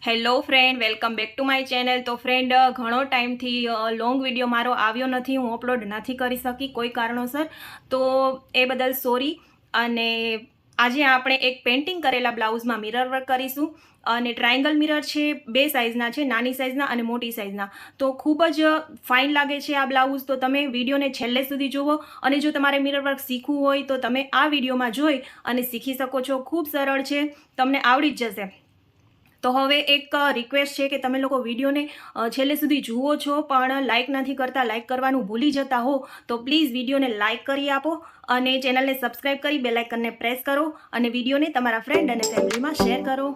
Hello friend, welcome back to my channel. તો friend, ઘણો ટાઈમથી લોંગ વિડીયો મારો આવ્યો નથી, હું અપલોડ નથી કરી શકી કોઈ કારણોસર, તો એ બદલ સોરી. અને આજે આપણે એક પેઇન્ટિંગ કરેલા બ્લાઉઝમાં મિરર વર્ક કરીશું. અને ટ્રાયંગલ મિરર છે, બે સાઇઝના છે, નાની સાઇઝના અને મોટી સાઇઝના. તો ખૂબ જ ફાઇન લાગે છે આ બ્લાઉઝ. તો તમે વિડીયોને છેલ્લે સુધી જુઓ, અને જો તમારે મિરર વર્ક શીખવું હોય તો તમે આ વિડીયોમાં જોઈ અને શીખી શકો છો. ખૂબ સરળ છે, તમને આવડી જ જશે. તો હવે એક રિક્વેસ્ટ છે કે તમે લોકો વિડીયોને છેલ્લે સુધી જુઓ છો પણ લાઇક નથી કરતા, લાઇક કરવાનું ભૂલી જતા હો, તો પ્લીઝ વિડીયોને લાઇક કરી આપો અને ચેનલને સબસ્ક્રાઈબ કરી બેલ આઇકનને પ્રેસ કરો અને વિડીયોને તમારા ફ્રેન્ડ અને ફેમિલીમાં શેર કરો.